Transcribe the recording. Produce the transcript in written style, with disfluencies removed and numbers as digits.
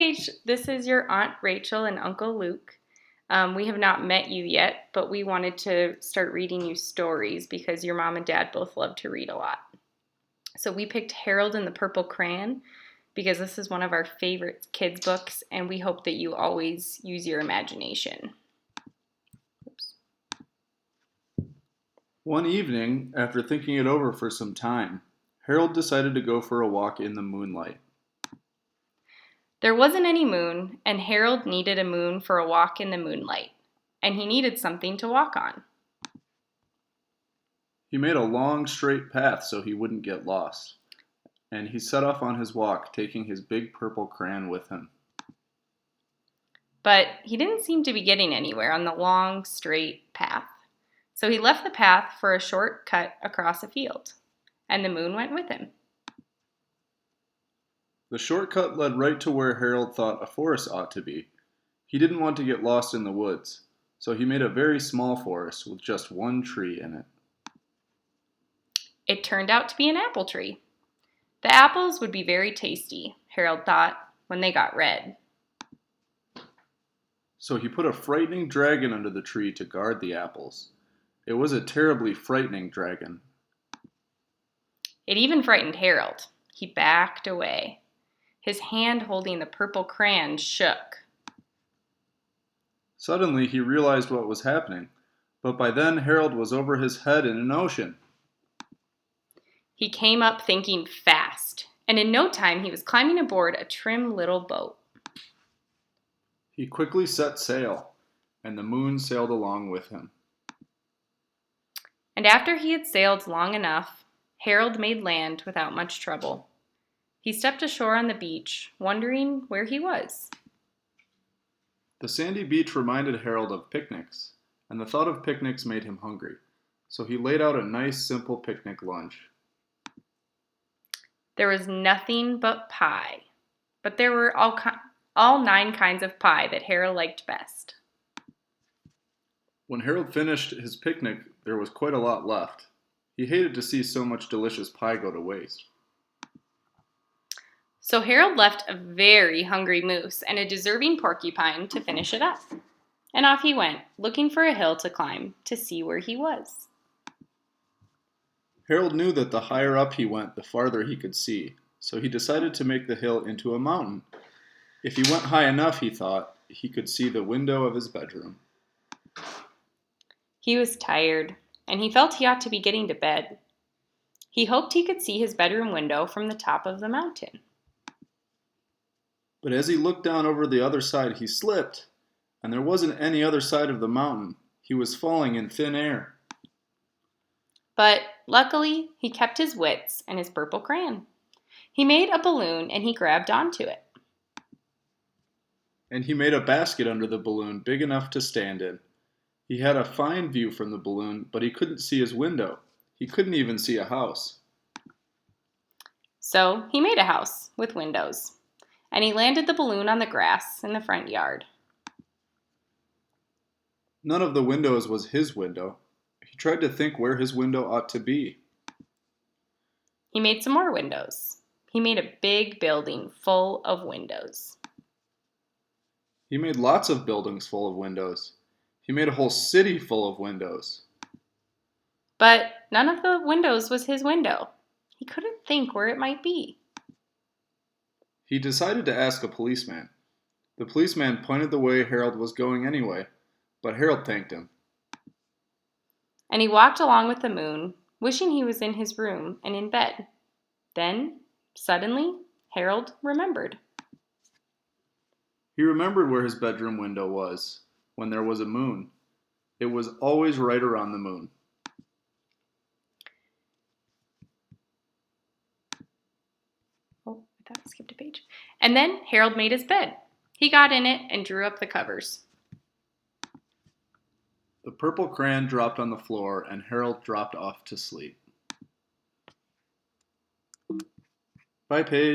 Paige, this is your Aunt Rachel and Uncle Luke. We have not met you yet, but we wanted to start reading you stories because your mom and dad both love to read a lot. So we picked Harold and the Purple Crayon because this is one of our favorite kids' books, and we hope that you always use your imagination. Oops. One evening, after thinking it over for some time, Harold decided to go for a walk in the moonlight. There wasn't any moon, and Harold needed a moon for a walk in the moonlight, and he needed something to walk on. He made a long, straight path so he wouldn't get lost, and he set off on his walk, taking his big purple crayon with him. But he didn't seem to be getting anywhere on the long, straight path. So he left the path for a short cut across a field, and the moon went with him. The shortcut led right to where Harold thought a forest ought to be. He didn't want to get lost in the woods, so he made a very small forest with just one tree in it. It turned out to be an apple tree. The apples would be very tasty, Harold thought, when they got red. So he put a frightening dragon under the tree to guard the apples. It was a terribly frightening dragon. It even frightened Harold. He backed away. His hand holding the purple crayon shook. Suddenly he realized what was happening, but by then Harold was over his head in an ocean. He came up thinking fast, and in no time he was climbing aboard a trim little boat. He quickly set sail, and the moon sailed along with him. And after he had sailed long enough, Harold made land without much trouble. He stepped ashore on the beach, wondering where he was. The sandy beach reminded Harold of picnics, and the thought of picnics made him hungry, so he laid out a nice, simple picnic lunch. There was nothing but pie, but there were all 9 kinds of pie that Harold liked best. When Harold finished his picnic, there was quite a lot left. He hated to see so much delicious pie go to waste. So Harold left a very hungry moose and a deserving porcupine to finish it up. And off he went, looking for a hill to climb to see where he was. Harold knew that the higher up he went, the farther he could see, so he decided to make the hill into a mountain. If he went high enough, he thought, he could see the window of his bedroom. He was tired, and he felt he ought to be getting to bed. He hoped he could see his bedroom window from the top of the mountain. But as he looked down over the other side, he slipped, and there wasn't any other side of the mountain. He was falling in thin air. But luckily, he kept his wits and his purple crayon. He made a balloon and he grabbed onto it. And he made a basket under the balloon big enough to stand in. He had a fine view from the balloon, but he couldn't see his window. He couldn't even see a house. So he made a house with windows, and he landed the balloon on the grass in the front yard. None of the windows was his window. He tried to think where his window ought to be. He made some more windows. He made a big building full of windows. He made lots of buildings full of windows. He made a whole city full of windows. But none of the windows was his window. He couldn't think where it might be. He decided to ask a policeman. The policeman pointed the way Harold was going anyway, but Harold thanked him. And he walked along with the moon, wishing he was in his room and in bed. Then, suddenly, Harold remembered. He remembered where his bedroom window was when there was a moon. It was always right around the moon. Oh, I thought I skipped a page. And then Harold made his bed. He got in it and drew up the covers. The purple crayon dropped on the floor and Harold dropped off to sleep. Bye, Paige.